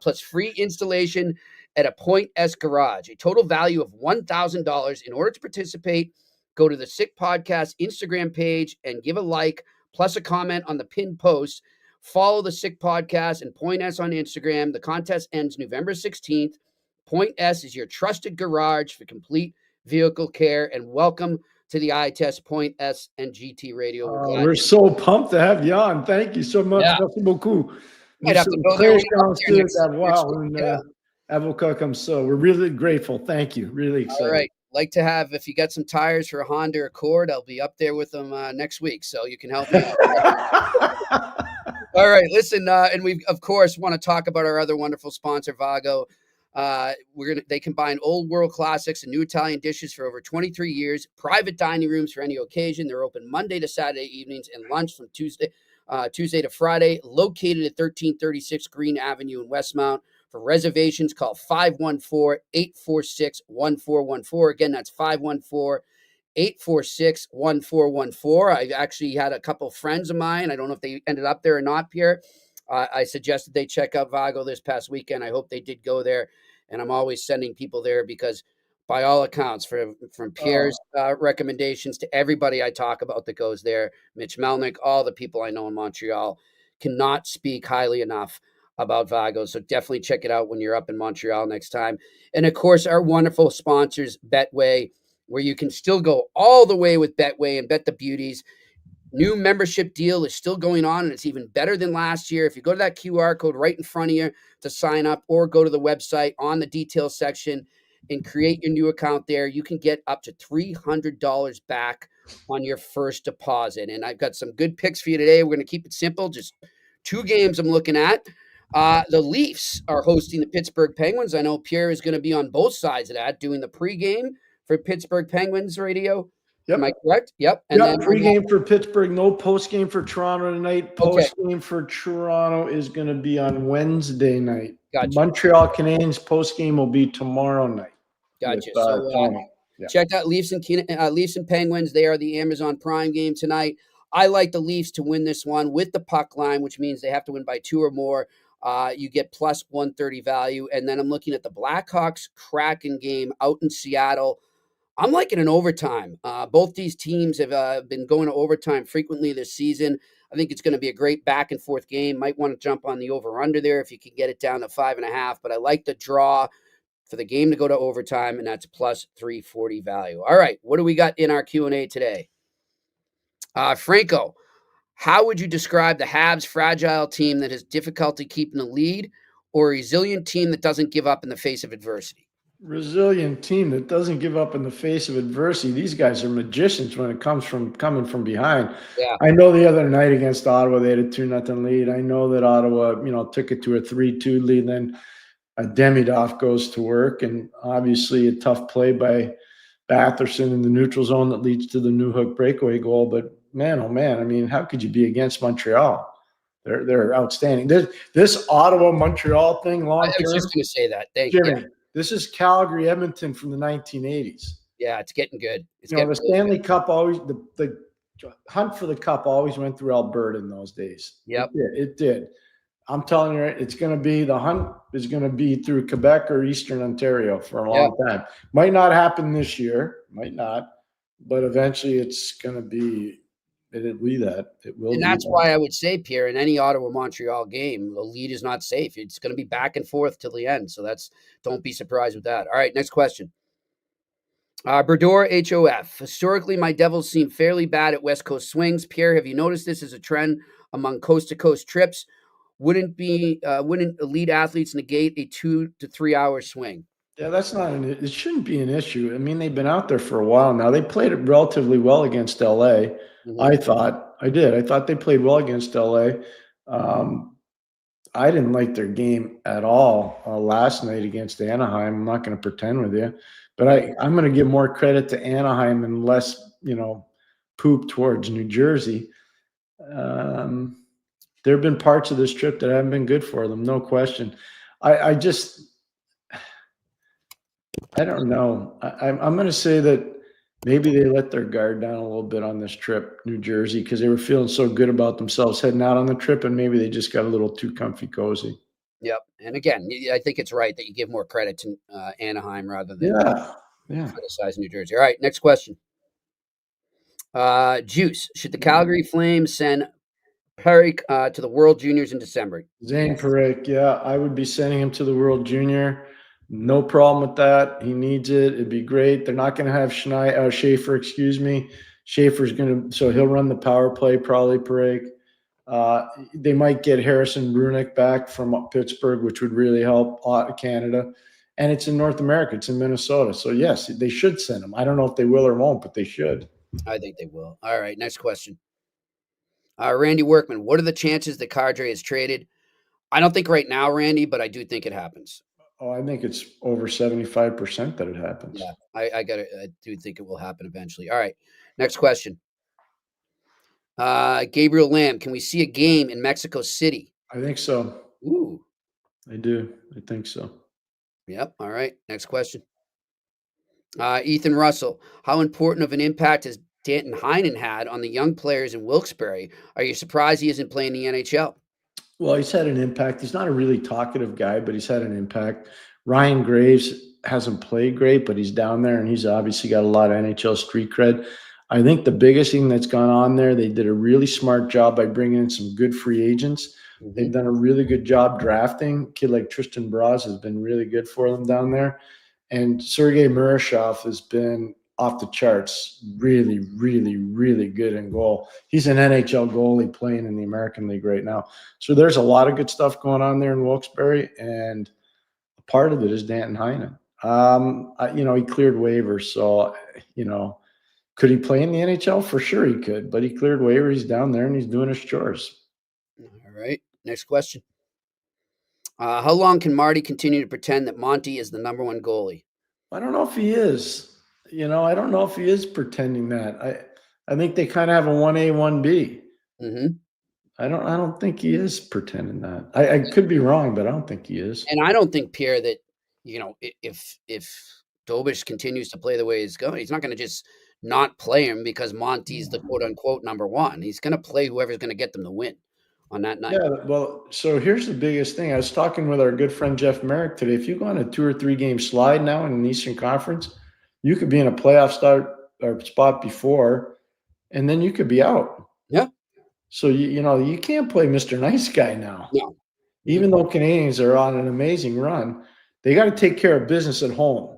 plus free installation at a Point S garage, a total value of $1,000. In order to participate, go to the Sick Podcast Instagram page and give a like, plus a comment on the pinned post. Follow the Sick Podcast and Point S on Instagram. The contest ends November 16th. Point S is your trusted garage for complete vehicle care. And welcome to the iTest Point S and GT Radio. We're so pumped to have you on. Thank you so much. Merci beaucoup. Might have to go there. Avocat comme ça. We're really grateful. Thank you. Really excited. All right. Like to have, if you got some tires for a Honda Accord, I'll be up there with them next week. So you can help me out. All right. Listen, and we, of course, want to talk about our other wonderful sponsor, Vago. They combine old world classics and new Italian dishes for over 23 years. Private dining rooms for any occasion. They're open Monday to Saturday evenings and lunch from Tuesday to Friday. Located at 1336 Green Avenue in Westmount. For reservations, call 514-846-1414. Again, that's 514-846-1414. I actually had a couple friends of mine. I don't know if they ended up there or not, Pierre. I suggested they check out Vago this past weekend. I hope they did go there. And I'm always sending people there because by all accounts, from Pierre's recommendations to everybody I talk about that goes there, Mitch Melnick, all the people I know in Montreal, cannot speak highly enough about Vago. So definitely check it out when you're up in Montreal next time. And of course, our wonderful sponsors, Betway, where you can still go all the way with Betway and bet the beauties. New membership deal is still going on, and it's even better than last year. If you go to that QR code right in front of you to sign up, or go to the website on the details section and create your new account there, you can get up to $300 back on your first deposit. And I've got some good picks for you today. We're going to keep it simple. Just 2 games I'm looking at. The Leafs are hosting the Pittsburgh Penguins. I know Pierre is going to be on both sides of that, doing the pregame for Pittsburgh Penguins radio. Am I correct? Yep. And And then pregame for Pittsburgh, no postgame for Toronto tonight. Okay. Postgame for Toronto is going to be on Wednesday night. Gotcha. Montreal Canadiens postgame will be tomorrow night. Gotcha. With, So Tony. check out Leafs and Penguins. They are the Amazon Prime game tonight. I like the Leafs to win this one with the puck line, which means they have to win by 2 or more. You get plus 130 value. And then I'm looking at the Blackhawks Kraken game out in Seattle. I'm liking an overtime. Both these teams have been going to overtime frequently this season. I think it's going to be a great back and forth game. Might want to jump on the over under there if you can get it down to 5.5. But I like the draw for the game to go to overtime, and that's plus 340 value. All right, what do we got in our Q&A today? Franco, how would you describe the Habs fragile team that has difficulty keeping the lead, or a resilient team that doesn't give up in the face of adversity? Resilient team that doesn't give up in the face of adversity. These guys are magicians when it comes from coming from behind. Yeah. I know the other night against Ottawa, they had a 2-0 lead. I know that Ottawa, took it to a 3-2 lead. Then Demidov goes to work, and obviously a tough play by Batherson in the neutral zone that leads to the Newhook breakaway goal. But man, oh man, I mean, how could you be against Montreal? They're outstanding. This Ottawa Montreal thing long term. I was just going to say that. Thank Jimmy, you. this is Calgary Edmonton from the 1980s. Yeah, it's getting good. The Stanley Cup always the hunt for the cup always went through Alberta in those days. Yep. It did. I'm telling you, it's going to be the hunt is going to be through Quebec or Eastern Ontario for a long time. Might not happen this year, might not, but eventually it's going to be. It'll be that. It will. And that's why I would say, Pierre, in any Ottawa-Montreal game, the lead is not safe. It's going to be back and forth till the end. So don't be surprised with that. All right, next question. Berdor HOF. Historically, my Devils seem fairly bad at West Coast swings. Pierre, have you noticed this as a trend among coast-to-coast trips? Wouldn't elite athletes negate a 2 to 3 hour swing? Yeah, that's not it shouldn't be an issue. I mean, they've been out there for a while now. They played it relatively well against LA. Mm-hmm. I thought they played well against LA. I didn't like their game at all last night against Anaheim. I'm not going to pretend with you, but I'm going to give more credit to Anaheim and less, poop towards New Jersey. There have been parts of this trip that haven't been good for them, no question. I don't know. I'm going to say that maybe they let their guard down a little bit on this trip, New Jersey, because they were feeling so good about themselves heading out on the trip, and maybe they just got a little too comfy cozy. Yep. And again, I think it's right that you give more credit to Anaheim rather than criticize New Jersey. All right, next question. Juice, should the Calgary Flames send Peric to the World Juniors in December? Zane Peric, yeah, I would be sending him to the World Junior. No problem with that. He needs it. It'd be great. They're not going to have Schaefer, Schaefer's going to, so he'll run the power play, probably Peric. They might get Harrison Brunick back from Pittsburgh, which would really help Canada. And it's in North America. It's in Minnesota. So, yes, they should send him. I don't know if they will or won't, but they should. I think they will. All right, next question. Randy Workman, what are the chances that Kadri is traded? I don't think right now, Randy, but I do think it happens. Oh, I think it's over 75% that it happens. Yeah, I do think it will happen eventually. All right, next question. Gabriel Lamb, can we see a game in Mexico City? I think so. Ooh. I do. I think so. Yep. All right, next question. Ethan Russell, how important of an impact has Danton Heinen had on the young players in Wilkes-Barre? Are you surprised he isn't playing the NHL? Well, he's had an impact. He's not a really talkative guy, but he's had an impact. Ryan Graves hasn't played great, but he's down there, and he's obviously got a lot of NHL street cred. I think the biggest thing that's gone on there, they did a really smart job by bringing in some good free agents. Mm-hmm. They've done a really good job drafting. A kid like Tristan Braz has been really good for them down there. And Sergei Murashov has been off the charts, really, really, really good in goal. He's an NHL goalie playing in the American League right now. So there's a lot of good stuff going on there in Wilkes-Barre, and a part of it is Danton Heinen. He cleared waivers, so, could he play in the NHL? For sure he could, but he cleared waivers. He's down there, and he's doing his chores. All right, next question. How long can Marty continue to pretend that Monty is the number one goalie? I don't know if he is. I don't know if he is pretending that. I think they kind of have a 1A, 1B. Mm-hmm. I don't think he is pretending that. I could be wrong, but I don't think he is. And I don't think, Pierre, that if Dobish continues to play the way he's going, he's not going to just not play him because Monty's the quote unquote number one. He's going to play whoever's going to get them the win on that night. Yeah, well, so here's the biggest thing. I was talking with our good friend Jeff Merrick today. If you go on a 2 or 3 game slide now in the Eastern Conference, you could be in a playoff start or spot before, and then you could be out. Yeah. So you can't play Mr. Nice Guy now. No. Even though Canadians are on an amazing run, they got to take care of business at home.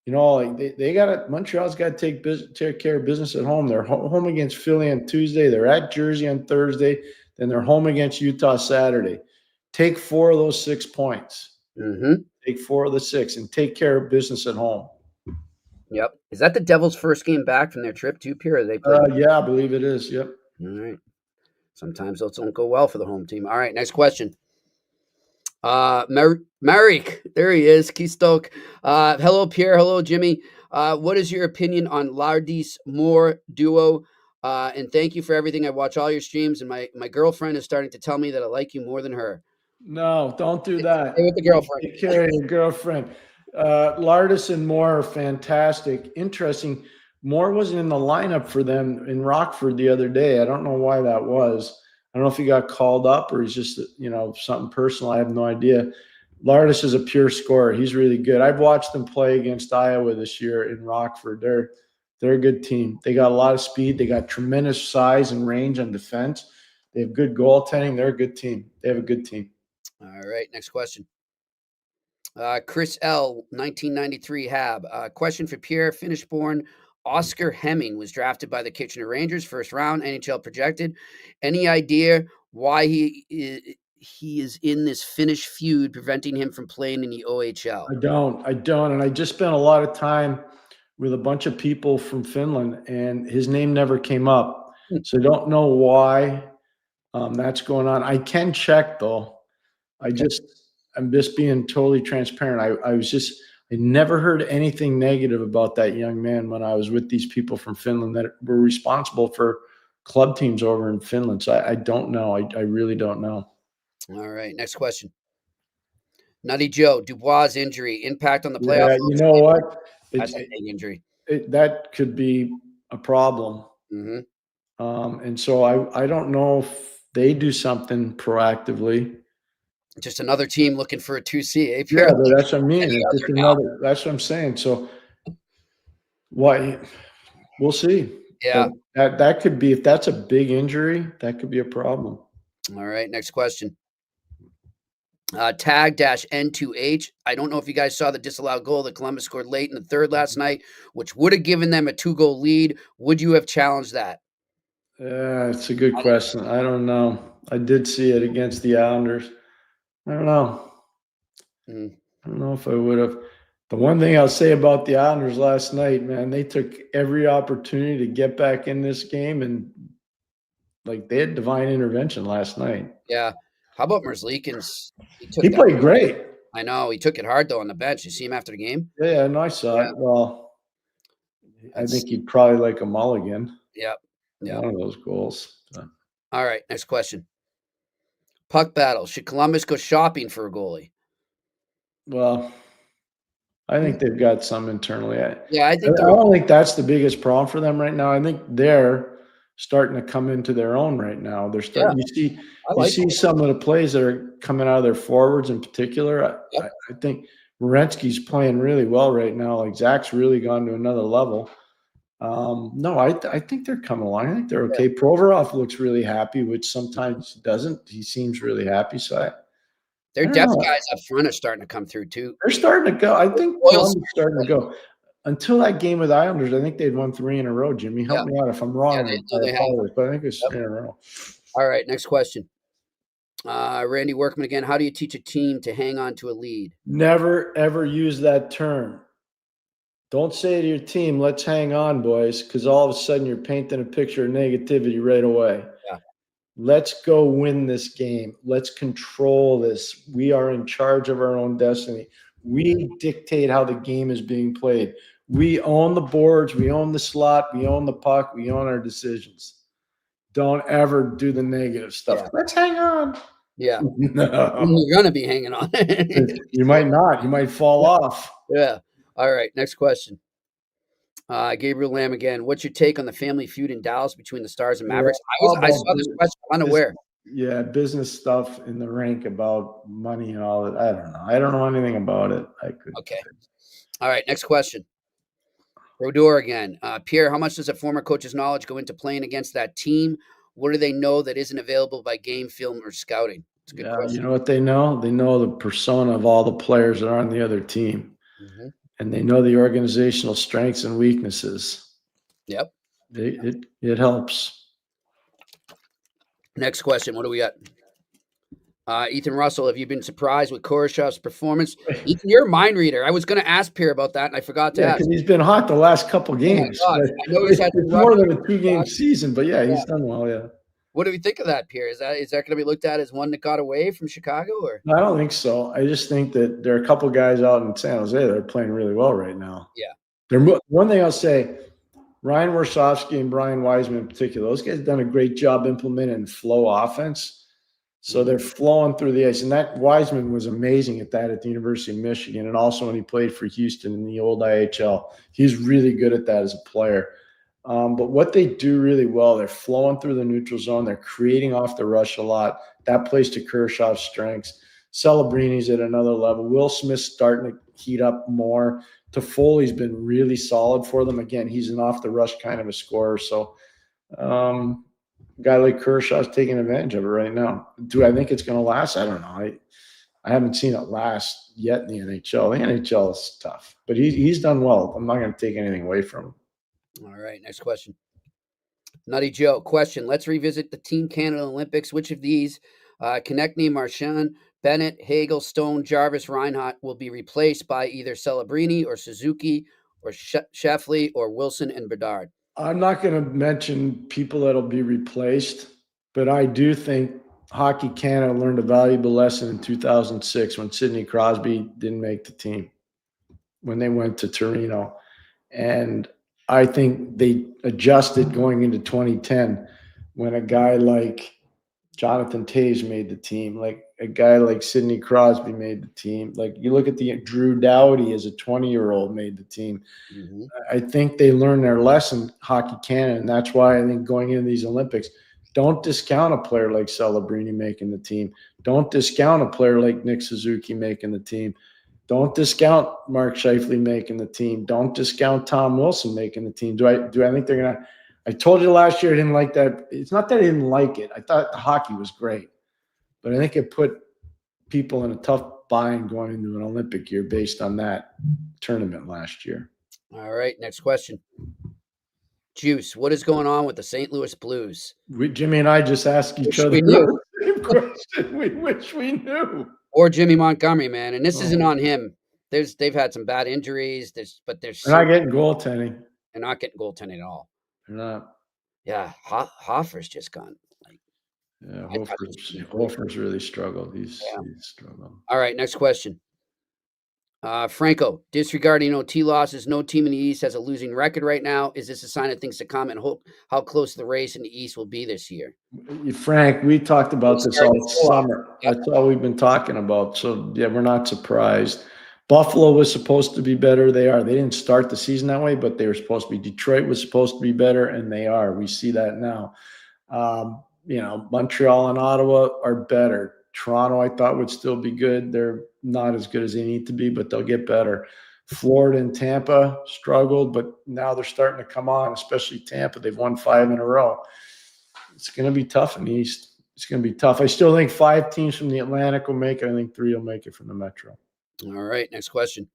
Like they got to. Montreal's got to take care of business at home. They're home against Philly on Tuesday. They're at Jersey on Thursday. Then they're home against Utah Saturday. Take 4 of those 6 points. Mm-hmm. Take 4 of the 6 and take care of business at home. Yep. Is that the Devils' first game back from their trip too, Pierre? Or they play? Yeah, I believe it is. Yep. All right. Sometimes those don't go well for the home team. All right, next question. Marek, there he is, Keystok. Hello, Pierre. Hello, Jimmy. What is your opinion on Lardis Moore duo? And thank you for everything. I watch all your streams, and my girlfriend is starting to tell me that I like you more than her. No, don't do that. Stay with the girlfriend. Take care of your girlfriend. Lardis and Moore are fantastic. Interesting. Moore wasn't in the lineup for them in Rockford the other day. I don't know why that was. I don't know if he got called up or he's just, something personal. I have no idea. Lardis is a pure scorer. He's really good. I've watched them play against Iowa this year in Rockford. They're a good team. They got a lot of speed. They got tremendous size and range on defense. They have good goaltending. They're a good team. They have a good team. All right, next question. Chris L, 1993 Hab. Question for Pierre. Finnish-born Oscar Hemming was drafted by the Kitchener Rangers, first round, NHL projected. Any idea why he is in this Finnish feud, preventing him from playing in the OHL? I don't. And I just spent a lot of time with a bunch of people from Finland, and his name never came up. So I don't know why that's going on. I can check, though. I'm just being totally transparent. I never heard anything negative about that young man when I was with these people from Finland that were responsible for club teams over in Finland. So I don't know. I really don't know. All right, next question. Nutty Joe, Dubois' injury, impact on the playoff. Yeah, you know what? That's a big injury. That could be a problem. Mm-hmm. And so I don't know if they do something proactively. Just another team looking for a 2C. Yeah, but that's what I mean. It's just that's what I'm saying. So why we'll see. Yeah. But that could be, if that's a big injury, that could be a problem. All right, next question. Tag-N2H. I don't know if you guys saw the disallowed goal that Columbus scored late in the third last night, which would have given them a 2-goal lead. Would you have challenged that? It's a good question. I don't know. I did see it against the Islanders. I don't know. I don't know if I would have. The one thing I'll say about the Islanders last night, man, they took every opportunity to get back in this game, and they had divine intervention last night. Yeah. How about Merzlikins? He played great. I know. He took it hard, though, on the bench. You see him after the game? Yeah, no, I saw it. Well, I think he'd probably like a mulligan. Yep. One of those goals. So. All right, next question. Puck battle. Should Columbus go shopping for a goalie? Well, I think they've got some internally. I don't think that's the biggest problem for them right now. I think they're starting to come into their own right now. They're starting. You see some of the plays that are coming out of their forwards in particular. I think Werenski's playing really well right now. Zach's really gone to another level. No, I think they're coming along. I think they're okay. Yeah. Provorov looks really happy, which sometimes doesn't. He seems really happy. So their depth guys up front are starting to come through too. They're starting to go. I think Columbus is starting to go. Until that game with Islanders, I think they'd won 3 in a row. Jimmy, help me out if I'm wrong. But I think it's 3 in a row. All right, next question. Randy Workman again. How do you teach a team to hang on to a lead? Never, ever use that term. Don't say to your team, let's hang on, boys, because all of a sudden you're painting a picture of negativity right away. Yeah. Let's go win this game. Let's control this. We are in charge of our own destiny. We dictate how the game is being played. We own the boards. We own the slot. We own the puck. We own our decisions. Don't ever do the negative stuff. Yeah. Let's hang on. Yeah. No. You're going to be hanging on. You might not. You might fall off. Yeah. All right. Next question. Gabriel Lamb again. What's your take on the family feud in Dallas between the Stars and Mavericks? I saw this question unaware. Yeah, business stuff in the rink about money and all that. I don't know. I don't know anything about it. Okay. All right. Next question. Rodor again. Pierre, how much does a former coach's knowledge go into playing against that team? What do they know that isn't available by game film or scouting? It's a good question. You know what they know? They know the persona of all the players that are on the other team. Mm-hmm. And they know the organizational strengths and weaknesses. Yep. It helps. Next question. What do we got? Ethan Russell, have you been surprised with Koroshov's performance? Ethan, you're a mind reader. I was going to ask Pierre about that, and I forgot to ask. Because he's been hot the last couple games. Oh my God. I know he's had more than a 2-game season, but he's done well. Yeah. What do we think of that, Pierre? Is that going to be looked at as one that got away from Chicago, or? I don't think so. I just think that there are a couple guys out in San Jose that are playing really well right now. Yeah. One thing I'll say, Ryan Warsofsky and Brian Wiseman in particular, those guys have done a great job implementing flow offense. So they're flowing through the ice. And that Wiseman was amazing at that at the University of Michigan. And also when he played for Houston in the old IHL, he's really good at that as a player. But what they do really well, they're flowing through the neutral zone. They're creating off the rush a lot. That plays to Kershaw's strengths. Celebrini's at another level. Will Smith's starting to heat up more. Toffoli's been really solid for them. Again, he's an off the rush kind of a scorer. So a guy like Kershaw's taking advantage of it right now. Do I think it's going to last? I don't know. I haven't seen it last yet in the NHL. The NHL is tough, but he's done well. I'm not going to take anything away from him. All right, next question. Nutty Joe, question. Let's revisit the Team Canada Olympics. Which of these, Konechny, Marchand, Bennett, Hagel, Stone, Jarvis, Reinhardt, will be replaced by either Celebrini or Suzuki or Sheffley or Wilson and Bedard? I'm not going to mention people that'll be replaced, but I do think Hockey Canada learned a valuable lesson in 2006 when Sidney Crosby didn't make the team, when they went to Torino. And I think they adjusted going into 2010 when a guy like Jonathan Toews made the team, like a guy like Sidney Crosby made the team. Like you look at the Drew Doughty as a 20-year-old made the team. Mm-hmm. I think they learned their lesson, Hockey Canada, and that's why I think going into these Olympics, don't discount a player like Celebrini making the team. Don't discount a player like Nick Suzuki making the team. Don't discount Mark Scheifele making the team. Don't discount Tom Wilson making the team. Do I think they're going to – I told you last year I didn't like that. It's not that I didn't like it. I thought the hockey was great. But I think it put people in a tough bind going into an Olympic year based on that tournament last year. All right, next question. Juice, what is going on with the St. Louis Blues? Jimmy and I just asked each other the same question. We wish we knew. Or Jimmy Montgomery, man. And this isn't on him. They've had some bad injuries. They're not getting goaltending. They're not getting goaltending at all. They're not. Yeah, Hoffer's just gone. Yeah, Hofer's really struggled. He's struggled. All right, next question. Franco, disregarding OT losses, no team in the East has a losing record right now. Is this a sign of things to come, and hope how close the race in the East will be this year? Frank, we talked about this all summer. That's all we've been talking about. So, yeah, we're not surprised. Buffalo was supposed to be better. They are. They didn't start the season that way, but they were supposed to be. Detroit was supposed to be better, and they are. We see that now. Montreal and Ottawa are better. Toronto, I thought, would still be good. They're not as good as they need to be, but they'll get better. Florida and Tampa struggled, but now they're starting to come on, especially Tampa. They've won 5 in a row. It's going to be tough in the East. It's going to be tough. I still think 5 teams from the Atlantic will make it. I think 3 will make it from the Metro. All right, next question.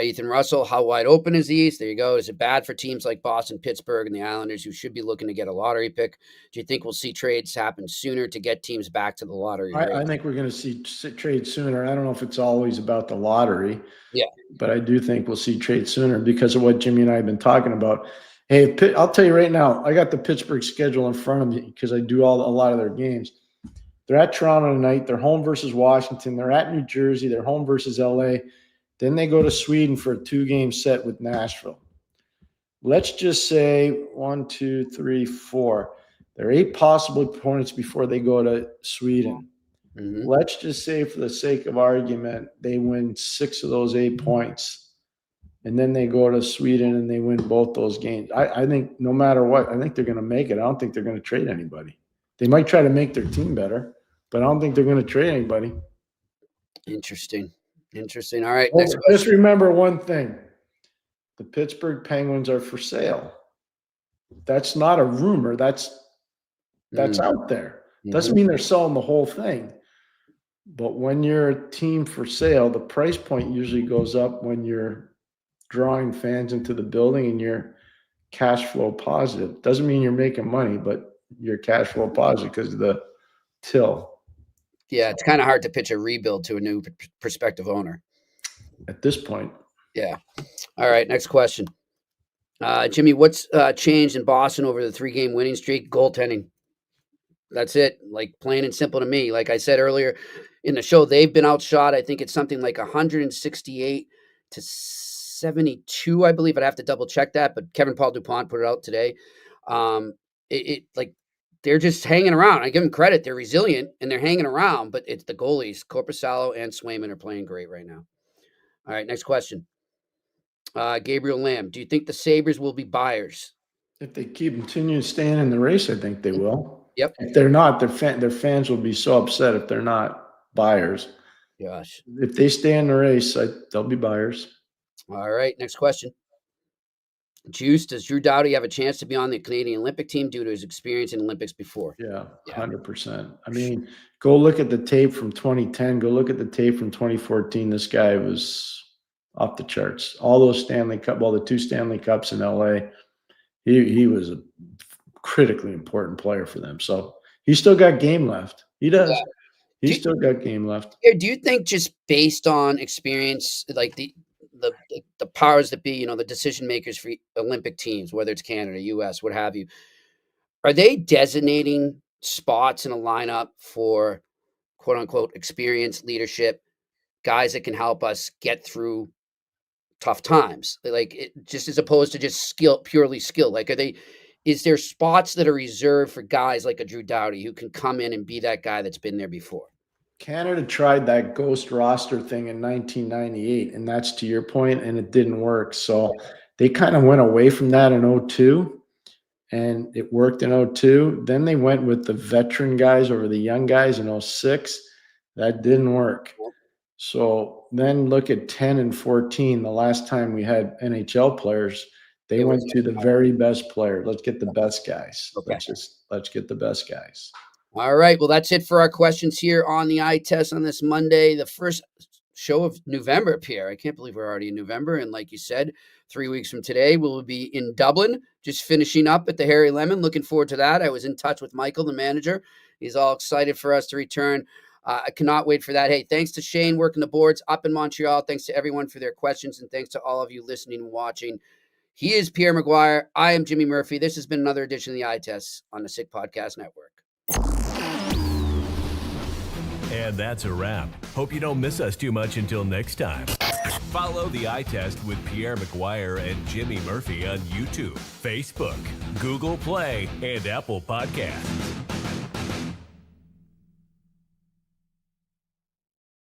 Ethan Russell, how wide open is the East? There you go. Is it bad for teams like Boston, Pittsburgh, and the Islanders who should be looking to get a lottery pick? Do you think we'll see trades happen sooner to get teams back to the lottery? I think we're going to see trades sooner. I don't know if it's always about the lottery. Yeah. But I do think we'll see trades sooner because of what Jimmy and I have been talking about. Hey, I'll tell you right now, I got the Pittsburgh schedule in front of me because I do a lot of their games. They're at Toronto tonight. They're home versus Washington. They're at New Jersey. They're home versus LA. Then they go to Sweden for a 2-game set with Nashville. Let's just say 1, 2, 3, 4. There are 8 possible opponents before they go to Sweden. Mm-hmm. Let's just say, for the sake of argument, they win 6 of those 8 points. And then they go to Sweden and they win both those games. I think no matter what, I think they're going to make it. I don't think they're going to trade anybody. They might try to make their team better, but I don't think they're going to trade anybody. Interesting. All right. Well, Next just remember one thing. The Pittsburgh Penguins are for sale. That's not a rumor. That's out there. Doesn't mean they're selling the whole thing. But when you're a team for sale, the price point usually goes up when you're drawing fans into the building and you're cash flow positive. Doesn't mean you're making money, but you're cash flow positive because of the till. Yeah, it's kind of hard to pitch a rebuild to a new prospective owner at this point. Yeah. All right, next question. Jimmy, what's changed in Boston over the 3-game winning streak? Goaltending. That's it. Like, plain and simple to me. Like I said earlier in the show, they've been outshot. I think it's something like 168 to 72, I believe. I'd have to double check that, but Kevin Paul DuPont put it out today. Like, they're just hanging around. I give them credit. They're resilient and they're hanging around, but it's the goalies. Korpisalo and Swayman are playing great right now. All right, next question. Gabriel Lamb, do you think the Sabres will be buyers? If they continue staying in the race, I think they will. Yep. If they're not, their fans will be so upset if they're not buyers. Gosh. If they stay in the race, they'll be buyers. All right, next question. Juice, does Drew Doughty have a chance to be on the Canadian Olympic team due to his experience in Olympics before? Yeah, 100%. I mean, go look at the tape from 2010. Go look at the tape from 2014. This guy was off the charts. All those Stanley Cup, the 2 Stanley Cups in LA, he was a critically important player for them. So he's still got game left. He does. Yeah. He's still got game left. Do you think, just based on experience, like the powers that be, the decision makers for Olympic teams, whether it's Canada, US, what have you, are they designating spots in a lineup for quote unquote experienced leadership, guys that can help us get through tough times, just as opposed to just purely skill? Like, is there spots that are reserved for guys like a Drew Doughty who can come in and be that guy that's been there before? Canada tried that ghost roster thing in 1998, and that's to your point, and it didn't work. So they kind of went away from that in 2002, and it worked in 2002. Then they went with the veteran guys over the young guys in 2006. That didn't work. So then look at 10 and 14, the last time we had NHL players. They went to the very best player. Let's get the best guys. Okay. Let's get the best guys. All right. Well, that's it for our questions here on the Eye Test on this Monday, the first show of November, Pierre. I can't believe we're already in November. And like you said, 3 weeks from today, we'll be in Dublin, just finishing up at the Harry Lemon. Looking forward to that. I was in touch with Michael, the manager. He's all excited for us to return. I cannot wait for that. Hey, thanks to Shane working the boards up in Montreal. Thanks to everyone for their questions. And thanks to all of you listening and watching. He is Pierre McGuire. I am Jimmy Murphy. This has been another edition of the Eye Test on the Sick Podcast Network. And that's a wrap. Hope you don't miss us too much until next time. Follow the Eye Test with Pierre McGuire and Jimmy Murphy on YouTube, Facebook, Google Play, and Apple Podcasts.